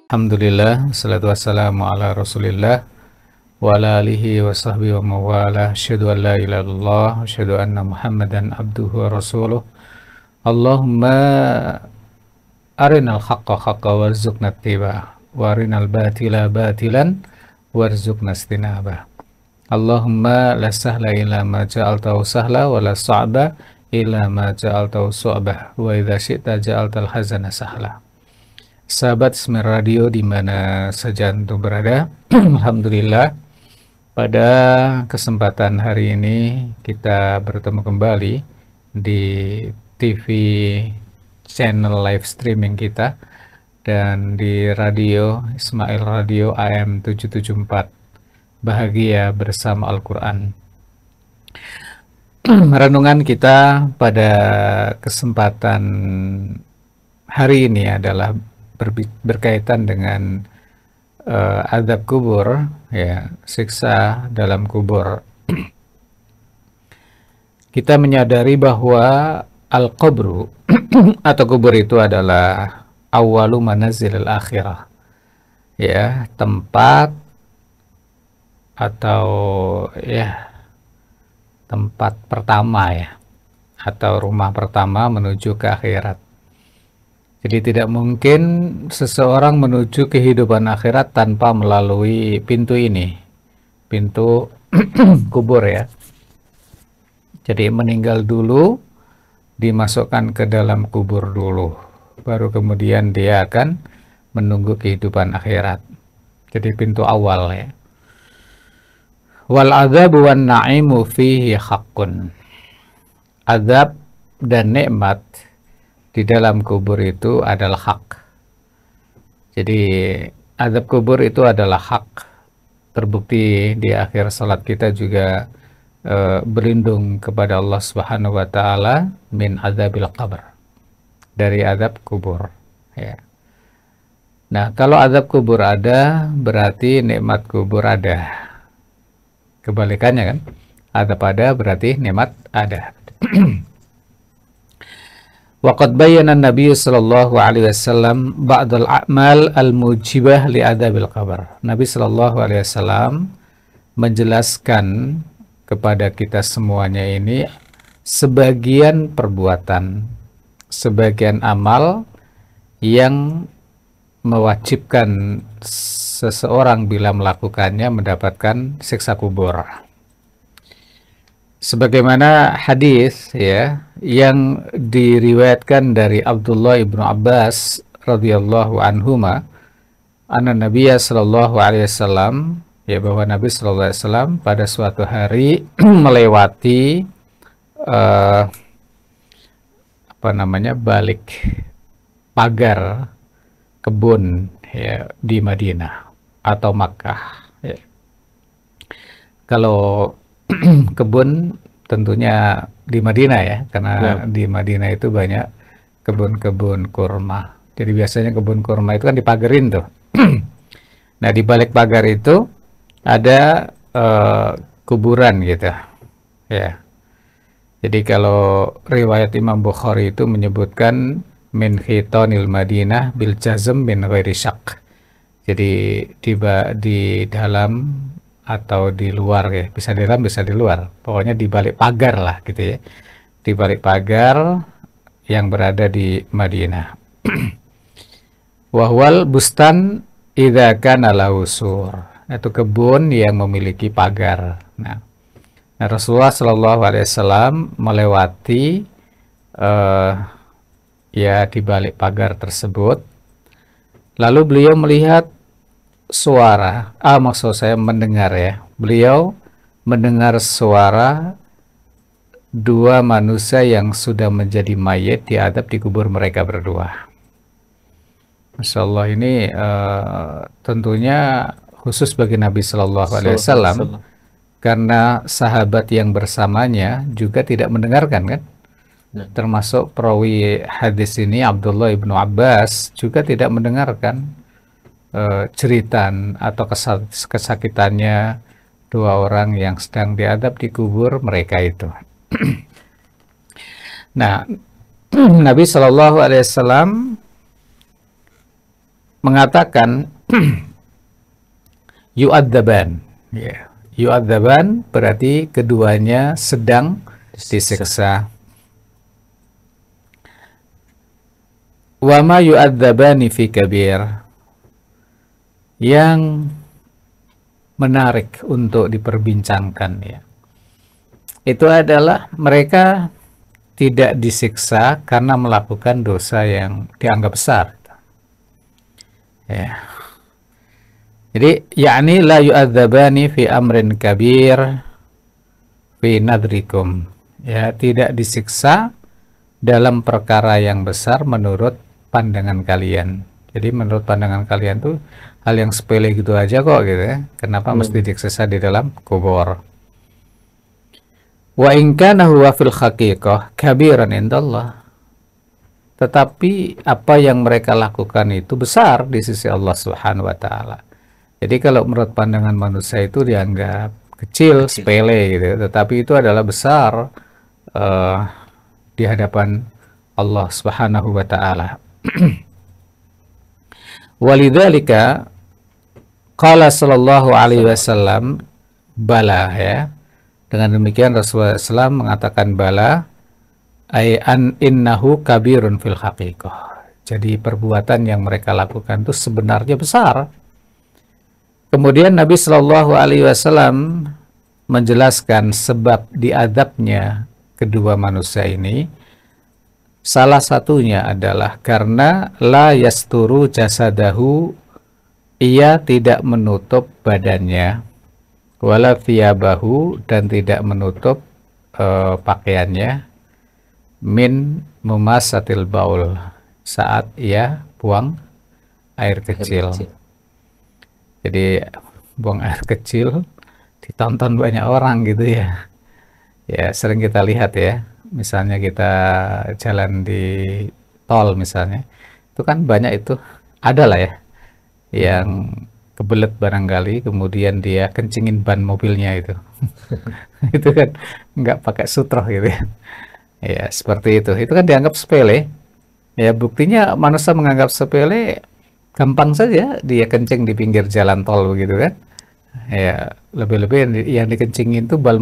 Alhamdulillah, salatu wassalamu ala rasulillah wa ala alihi wa sahbihi wa mawala. Asyhadu an la ilaha illallah wa asyhadu anna muhammadan abduhu wa rasuluh. Allahumma arinal haqqa haqqa warzuqna ittiba'ah wa arinal batila batilan warzuqna istinabah. Allahumma la sahla illa ma ja'altahu sahla wa la sa'ba illa ma ja'altahu su'bah wa idza syi'ta ja'altal hazana sahla. Sahabat Smart Radio di mana saja untuk berada, alhamdulillah pada kesempatan hari ini kita bertemu kembali di TV channel live streaming kita dan di radio Ismail Radio AM 774 Bahagia Bersama Al-Quran. Renungan kita pada kesempatan hari ini adalah berkaitan dengan azab kubur, ya, siksa dalam kubur. Kita menyadari bahwa al-qabru atau kubur itu adalah awalu manazilil akhirah, ya, tempat atau ya tempat pertama, ya, atau rumah pertama menuju ke akhirat. Jadi tidak mungkin seseorang menuju kehidupan akhirat tanpa melalui pintu ini, pintu kubur, ya. Jadi meninggal dulu, dimasukkan ke dalam kubur dulu, baru kemudian dia akan menunggu kehidupan akhirat. Jadi pintu awal, ya. Wal adzabu wan na'imu fihi haqqun. Azab dan nikmat di dalam kubur itu adalah hak. Jadi azab kubur itu adalah hak. Terbukti di akhir salat kita juga berlindung kepada Allah Subhanahu wa taala min azabil qabr, dari azab kubur, ya. Nah, kalau azab kubur ada, berarti nikmat kubur ada. Kebalikannya kan? Azab ada berarti nikmat ada. Waqad bayyana Nabi sallallahu alaihi wasallam ba'dal a'mal al-mujibah li adzabil qabr. Nabi sallallahu alaihi wasallam menjelaskan kepada kita semuanya ini sebagian perbuatan, sebagian amal yang mewajibkan seseorang bila melakukannya mendapatkan siksa kubur. Sebagaimana hadis, ya, yang diriwayatkan dari Abdullah ibnu Abbas radhiyallahu anhuma, anna Nabiya sallallahu alaihi wasallam, ya, bahwa Nabi sallallahu alaihi wasallam pada suatu hari melewati balik pagar kebun, ya, di Madinah atau Makkah, ya. Kalau kebun tentunya di Madinah, ya, karena di Madinah itu banyak kebun-kebun kurma. Jadi biasanya kebun kurma itu kan dipagerin tuh. Nah, di balik pagar itu ada kuburan gitu, ya. Jadi kalau riwayat Imam Bukhari itu menyebutkan min khitanil Madinah bil jazm min ghairi syak. Jadi di dalam atau di luar, ya, bisa di dalam bisa di luar, pokoknya di balik pagar lah gitu, ya, di balik pagar yang berada di Madinah. Wahwal bustan idza kana lahu sur, itu kebun yang memiliki pagar. Nah, Rasulullah Shallallahu alaihi wasallam melewati ya di balik pagar tersebut, lalu beliau melihat suara, maksud saya mendengar, ya, beliau mendengar suara dua manusia yang sudah menjadi mayit diadab di kubur mereka berdua. Masya Allah, ini tentunya khusus bagi Nabi Shallallahu alaihi wasallam, karena sahabat yang bersamanya juga tidak mendengarkan, kan? Termasuk perawi hadis ini Abdullah ibnu Abbas juga tidak mendengarkan ceritaan atau kesakitannya dua orang yang sedang diadab di kubur mereka itu. Nah, Nabi Shallallahu Alaihi Wasallam mengatakan yu'adzaban, ya, yu'adzaban berarti keduanya sedang disiksa. Wa ma yu'adzabani fi kabir, yang menarik untuk diperbincangkan, ya, itu adalah mereka tidak disiksa karena melakukan dosa yang dianggap besar, ya. Jadi yakni la yu'adzabani fi amrin kabir fi nadrikum, ya, tidak disiksa dalam perkara yang besar menurut pandangan kalian. Jadi menurut pandangan kalian tuh hal yang sepele gitu aja kok, gitu ya. Kenapa mesti disiksa di dalam kubur? Wa in kana huwa fil haqiqah kabiran indallah. Tetapi apa yang mereka lakukan itu besar di sisi Allah Subhanahu wa taala. Jadi kalau menurut pandangan manusia itu dianggap kecil, sepele gitu, tetapi itu adalah besar di hadapan Allah Subhanahu wa taala. Walidzalika qala sallallahu alaihi wasallam bala, ya. Dengan demikian Rasulullah SAW mengatakan bala, ay an innahu kabirun fil haqiqah. Jadi perbuatan yang mereka lakukan itu sebenarnya besar. Kemudian Nabi Shallallahu Alaihi Wasallam menjelaskan sebab diadabnya kedua manusia ini. Salah satunya adalah karena la yasturu jasadahu, ia tidak menutup badannya, wala thiyabahu, dan tidak menutup pakaiannya, min mumasatil baul, saat ia buang air kecil. Jadi buang air kecil ditonton banyak orang gitu, ya. Ya, sering kita lihat, ya. Misalnya kita jalan di tol misalnya, itu kan banyak itu, ada lah, ya, yang kebelet barangkali, kemudian dia kencingin ban mobilnya itu. Itu kan nggak pakai sutroh gitu, ya. Ya, seperti itu kan dianggap sepele. Ya, buktinya manusia menganggap sepele, gampang saja dia kencing di pinggir jalan tol begitu kan. Ya, lebih-lebih yang dikencingin itu ban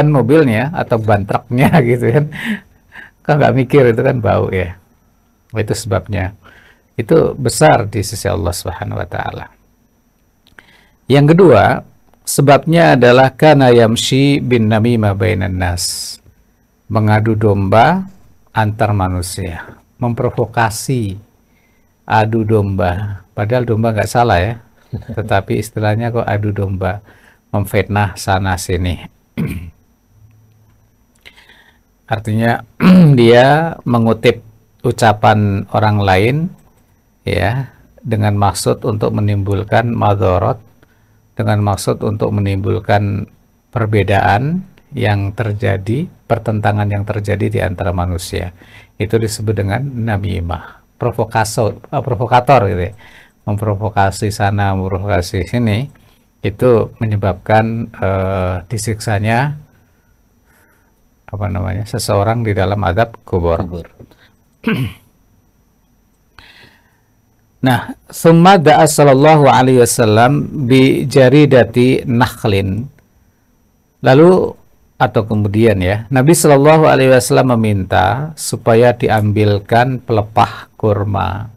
mobilnya atau ban truknya gitu kan. Kan nggak mikir, itu kan bau, ya. Itu sebabnya. Itu besar di sisi Allah Subhanahu wa taala. Yang kedua, sebabnya adalah kana yamshi bin namimah bainan nas, mengadu domba antar manusia, memprovokasi, adu domba. Padahal domba nggak salah, ya. Tetapi istilahnya kok adu domba, memfitnah sana sini. Artinya dia mengutip ucapan orang lain, ya, dengan maksud untuk menimbulkan madharat, dengan maksud untuk menimbulkan perbedaan yang terjadi, pertentangan yang terjadi di antara manusia. Itu disebut dengan namimah, provokator gitu, ya. Memprovokasi sana, memprovokasi sini, itu menyebabkan disiksanya seseorang di dalam azab kubur. Nah, summa da'a sallallahu alaihi wasallam bi jaridati nakhlin. Lalu atau kemudian, ya, Nabi Shallallahu Alaihi Wasallam meminta supaya diambilkan pelepah kurma.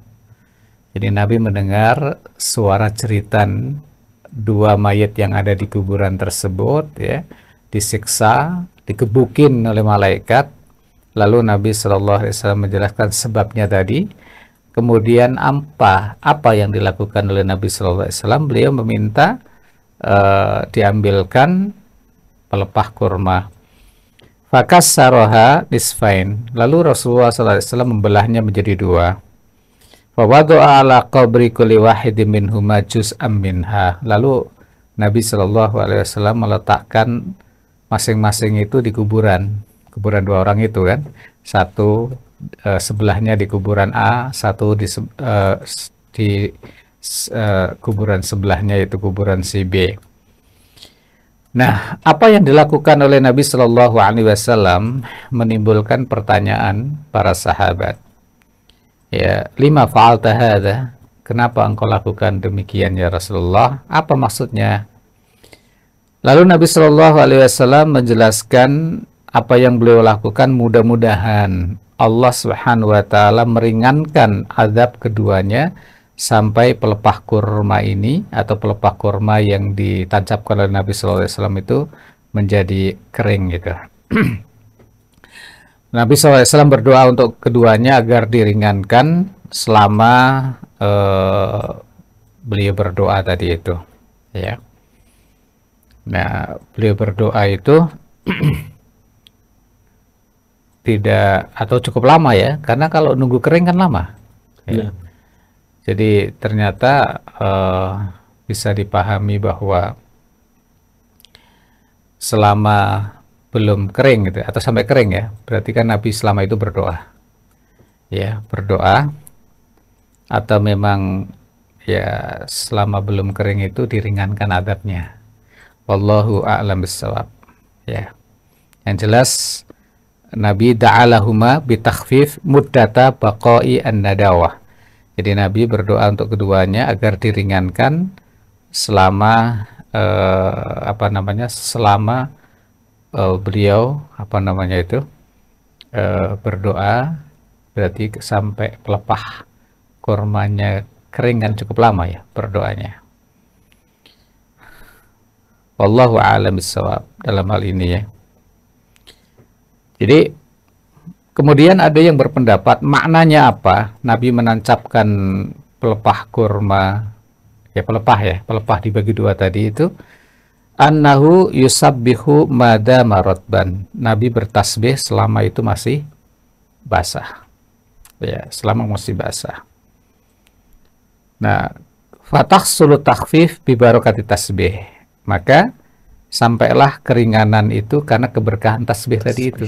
Jadi Nabi mendengar suara jeritan dua mayat yang ada di kuburan tersebut, ya, disiksa, dikebukin oleh malaikat. Lalu Nabi Shallallahu Alaihi Wasallam menjelaskan sebabnya tadi. Kemudian apa yang dilakukan oleh Nabi Shallallahu Alaihi Wasallam? Beliau meminta diambilkan pelepah kurma. Fakassaroha nisfain. Lalu Rasulullah SAW membelahnya menjadi dua. Fawadu'a ala qabri kulli wahidin minhuma juz'an minha. Lalu Nabi SAW meletakkan masing-masing itu di kuburan dua orang itu kan. Satu sebelahnya di kuburan A, satu di kuburan sebelahnya, yaitu kuburan si B. Nah, apa yang dilakukan oleh Nabi Shallallahu Alaihi Wasallam menimbulkan pertanyaan para sahabat. Ya, lima fa'alta hadza? Kenapa engkau lakukan demikian ya Rasulullah? Apa maksudnya? Lalu Nabi Shallallahu Alaihi Wasallam menjelaskan apa yang beliau lakukan. Mudah-mudahan Allah Subhanahu Wa Taala meringankan azab keduanya sampai pelepah kurma ini atau pelepah kurma yang ditancapkan oleh Nabi Shallallahu Alaihi Wasallam itu menjadi kering gitu. Nabi SAW berdoa untuk keduanya agar diringankan selama beliau berdoa tadi itu, ya. Nah, beliau berdoa itu tidak atau cukup lama ya, karena kalau nunggu kering kan lama. Ya. Jadi ternyata bisa dipahami bahwa selama belum kering gitu atau sampai kering ya, berarti kan Nabi selama itu berdoa, ya, berdoa, atau memang ya selama belum kering itu diringankan adabnya. Wallahu a'lam bissawab. Ya, yang jelas Nabi da'alahuma bitakhfif muddata baqai an-nadawah. Jadi Nabi berdoa untuk keduanya agar diringankan selama selama beliau berdoa, berarti sampai pelepah kurmanya kering kan cukup lama ya berdoanya. Wallahu a'lam bishawab dalam hal ini ya. Jadi kemudian ada yang berpendapat maknanya apa Nabi menancapkan pelepah kurma, ya pelepah dibagi dua tadi itu, annahu yusabbihu madama rotban. Nabi bertasbih selama itu masih basah, ya, selama masih basah. Nah, fatahsulu takhfif bi barakati tasbih, maka sampailah keringanan itu karena keberkahan tasbih tadi itu.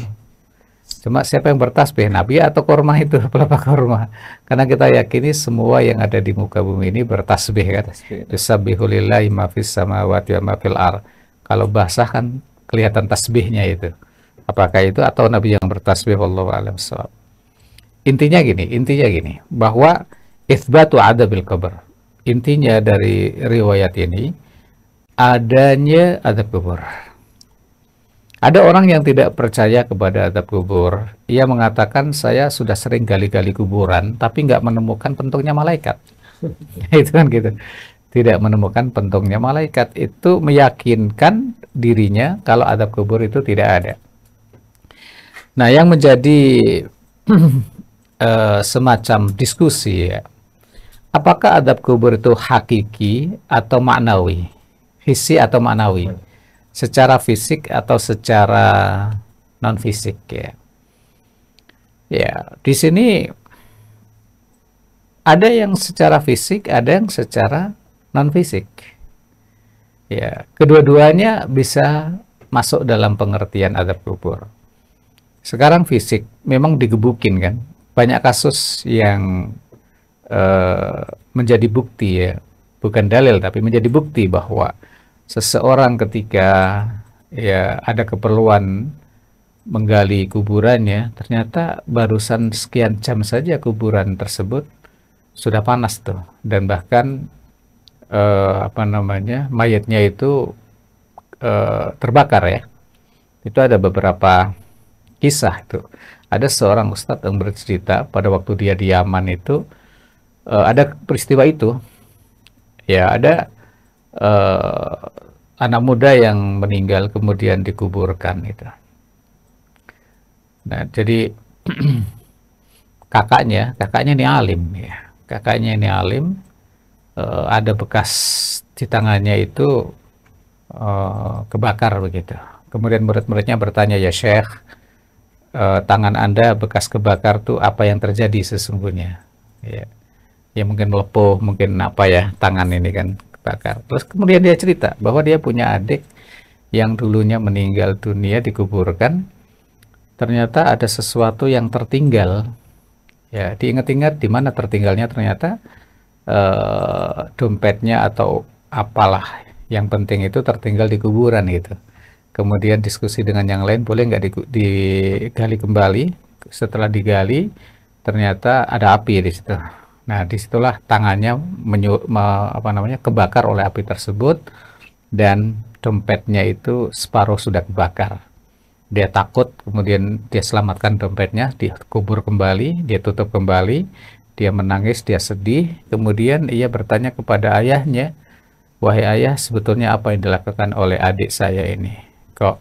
Cuma siapa yang bertasbih, Nabi atau kurma itu, pelepah kurma? Karena kita yakini semua yang ada di muka bumi ini bertasbih kan. Yusabbihu lillahi ma fis samawati wa ma fil ardh. Kalau basah kan kelihatan tasbihnya itu. Apakah itu atau Nabi yang bertasbih? Wallahu a'lam bishawab. Intinya gini, bahwa itsbatu adabil qabr. Intinya dari riwayat ini adanya azab kubur. Ada orang yang tidak percaya kepada azab kubur. Ia mengatakan, saya sudah sering gali-gali kuburan, tapi nggak menemukan pentungnya malaikat. Itu kan gitu. Tidak menemukan pentungnya malaikat. Itu meyakinkan dirinya kalau azab kubur itu tidak ada. Nah, yang menjadi semacam diskusi ya, apakah azab kubur itu hakiki atau maknawi? Hissi atau maknawi? Secara fisik atau secara non fisik ya. Ya, di sini ada yang secara fisik, ada yang secara non fisik. Ya, kedua-duanya bisa masuk dalam pengertian azab kubur. Sekarang fisik memang digebukin kan. Banyak kasus yang menjadi bukti ya, bukan dalil tapi menjadi bukti bahwa seseorang ketika ya ada keperluan menggali kuburannya, ternyata barusan sekian jam saja kuburan tersebut sudah panas tuh, dan bahkan mayatnya itu terbakar ya. Itu ada beberapa kisah itu. Ada seorang ustadz yang bercerita pada waktu dia di Yaman itu ada peristiwa itu. Ya, ada anak muda yang meninggal kemudian dikuburkan itu. Nah, jadi kakaknya ini alim ya. Kakaknya ini alim, ada bekas di tangannya itu kebakar begitu. Kemudian murid-muridnya bertanya, ya Syekh, tangan Anda bekas kebakar tuh apa yang terjadi sesungguhnya? Ya mungkin melepuh, mungkin apa ya, tangan ini kan bakar. Terus kemudian dia cerita bahwa dia punya adik yang dulunya meninggal dunia dikuburkan, ternyata ada sesuatu yang tertinggal. Ya, diingat-ingat di mana tertinggalnya, ternyata dompetnya atau apalah Yang penting itu tertinggal di kuburan gitu. Kemudian diskusi dengan yang lain, boleh nggak digali kembali. Setelah digali ternyata ada api di situ. Nah, disitulah tangannya kebakar oleh api tersebut, dan dompetnya itu separuh sudah kebakar. Dia takut, kemudian dia selamatkan dompetnya, dia kubur kembali, dia tutup kembali, dia menangis, dia sedih. Kemudian ia bertanya kepada ayahnya, wahai ayah, sebetulnya apa yang dilakukan oleh adik saya ini? Kok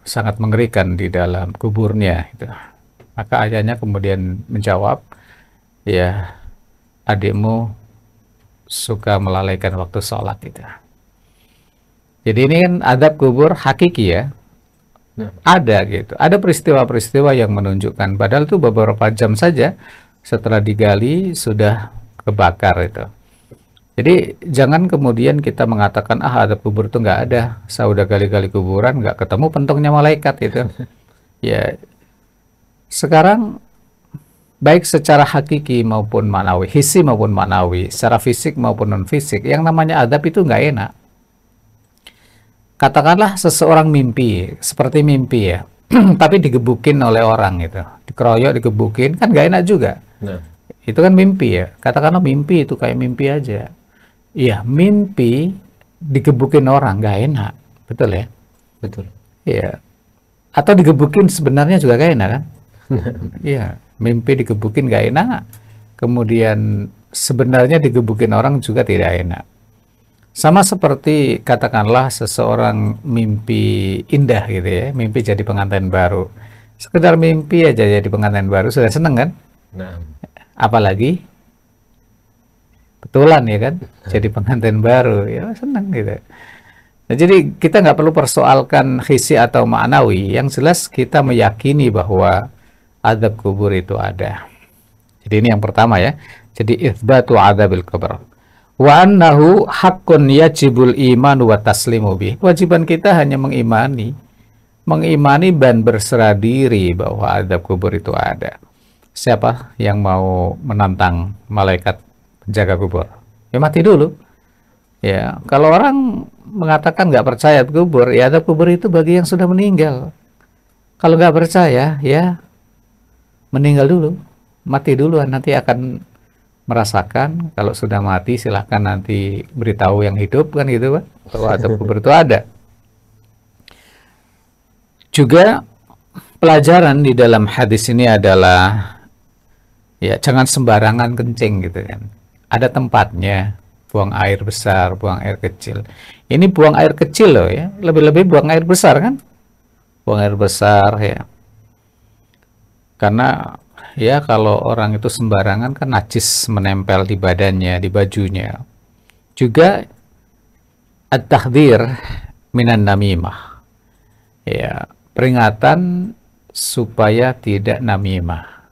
sangat mengerikan di dalam kuburnya gitu. Maka ayahnya kemudian menjawab, ya, adikmu suka melalaikan waktu sholat itu. Jadi ini kan adab kubur hakiki ya. Ada gitu. Ada peristiwa-peristiwa yang menunjukkan, padahal itu beberapa jam saja setelah digali sudah kebakar itu. Jadi jangan kemudian kita mengatakan adab kubur itu nggak ada. Saya udah gali-gali kuburan nggak ketemu pentongnya malaikat itu. Ya, sekarang baik secara hakiki maupun manawi, hissi maupun manawi, secara fisik maupun non fisik, yang namanya adab itu nggak enak. Katakanlah seseorang mimpi, seperti mimpi ya, tapi digebukin oleh orang gitu, dikeroyok, digebukin, kan nggak enak juga. Nah. Itu kan mimpi ya, katakanlah mimpi itu kayak mimpi aja. Iya, mimpi digebukin orang nggak enak, betul ya? Betul. Iya. Atau digebukin sebenarnya juga nggak enak kan? Iya, mimpi digebukin nggak enak, kemudian sebenarnya digebukin orang juga tidak enak. Sama seperti katakanlah seseorang mimpi indah gitu ya, mimpi jadi pengantin baru. Sekedar mimpi aja jadi pengantin baru sudah seneng kan? Nah. Apalagi betulan ya kan, jadi pengantin baru ya seneng gitu. Nah, jadi kita nggak perlu persoalkan hissi atau ma'nawi, yang jelas kita meyakini bahwa azab kubur itu ada. Jadi ini yang pertama ya. Jadi itsbatu adzabil kubur. Wa annahu haqqun yajibul iman wa taslimu bih. Kewajiban kita hanya mengimani dan berserah diri bahwa azab kubur itu ada. Siapa yang mau menantang malaikat penjaga kubur? Ya mati dulu. Ya, kalau orang mengatakan nggak percaya kubur, ya azab kubur itu bagi yang sudah meninggal. Kalau nggak percaya, ya meninggal dulu, mati dulu, nanti akan merasakan. Kalau sudah mati silahkan nanti beritahu yang hidup kan gitu kan, bahwa azab kubur itu ada. Juga pelajaran di dalam hadis ini adalah ya jangan sembarangan kencing gitu kan. Ada tempatnya, buang air besar, buang air kecil. Ini buang air kecil loh ya, lebih-lebih buang air besar kan? Buang air besar ya. Karena ya kalau orang itu sembarangan kan najis menempel di badannya, di bajunya. Juga at-tahdhir minan namimah. Ya, peringatan supaya tidak namimah,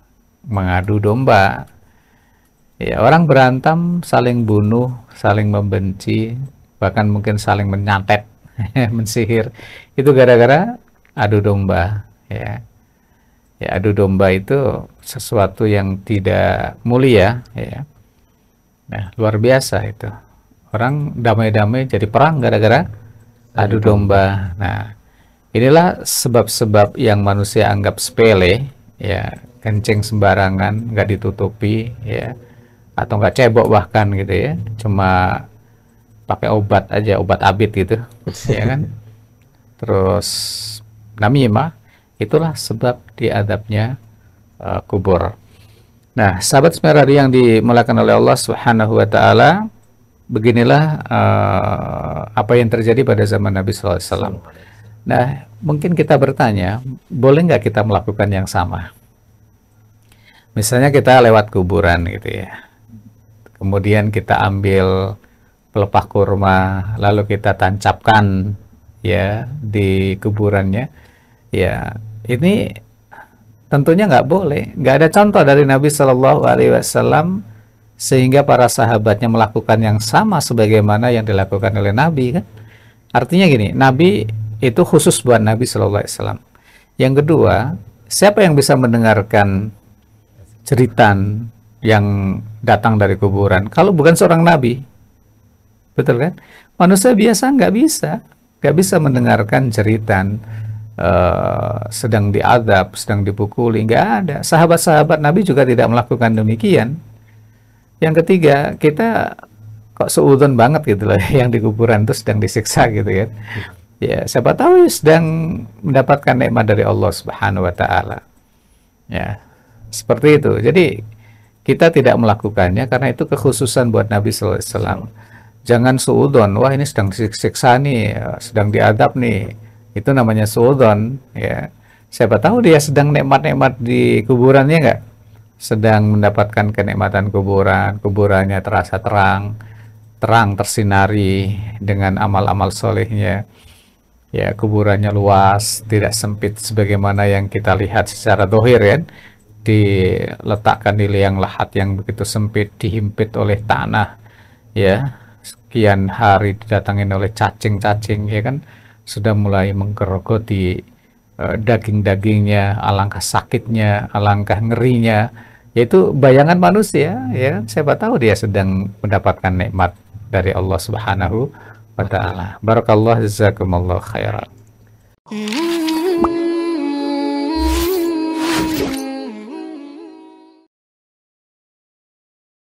mengadu domba. Ya, orang berantem, saling bunuh, saling membenci, bahkan mungkin saling menyantet, mensihir. Itu gara-gara adu domba, ya. Ya, adu domba itu sesuatu yang tidak mulia ya. Nah, luar biasa itu. Orang damai-damai jadi perang gara-gara adu domba. Nah, inilah sebab-sebab yang manusia anggap sepele ya, kencing sembarangan, nggak ditutupi ya, atau nggak cebok bahkan gitu ya, cuma pakai obat aja, obat abit gitu ya kan. Terus namimah, itulah sebab diadabnya kubur. Nah, sahabat semeradi yang dimuliakan oleh Allah Subhanahu wa taala, beginilah apa yang terjadi pada zaman Nabi SAW. Nah, mungkin kita bertanya, boleh nggak kita melakukan yang sama? Misalnya kita lewat kuburan gitu ya, kemudian kita ambil pelepah kurma, lalu kita tancapkan ya di kuburannya. Ya, ini tentunya nggak boleh. Nggak ada contoh dari Nabi Shallallahu Alaihi Wasallam sehingga para sahabatnya melakukan yang sama sebagaimana yang dilakukan oleh Nabi kan. Artinya gini, Nabi itu khusus buat Nabi Shallallahu Alaihi Wasallam. Yang kedua, siapa yang bisa mendengarkan cerita yang datang dari kuburan kalau bukan seorang Nabi? betul kan? Manusia biasa nggak bisa mendengarkan jeritan sedang diadab, sedang dipukuli, nggak ada. Sahabat-sahabat Nabi juga tidak melakukan demikian. Yang ketiga, kita kok seudon banget gitu loh, yang di kuburan itu sedang disiksa gitu kan. Ya, siapa tahu sedang mendapatkan nikmat dari Allah Subhanahu wa taala. Ya, seperti itu. Jadi kita tidak melakukannya karena itu kekhususan buat Nabi sallallahu alaihi wasallam. Jangan suudon, wah ini sedang disiksa nih, sedang diadab nih. Itu namanya suudon, ya. Siapa tahu dia sedang nikmat-nikmat di kuburannya nggak? Sedang mendapatkan kenikmatan kuburan, kuburannya terasa terang, terang tersinari dengan amal-amal solehnya. Ya, kuburannya luas, tidak sempit sebagaimana yang kita lihat secara dohir ya. Diletakkan di liang lahat yang begitu sempit, dihimpit oleh tanah, ya. Sekian hari didatangin oleh cacing-cacing, ya kan, sudah mulai menggerogoti daging-dagingnya, alangkah sakitnya, alangkah ngerinya. Yaitu bayangan manusia, ya. Siapa tahu dia sedang mendapatkan nikmat dari Allah Subhanahu wa taala. Barakallah, jazakumullah khairan.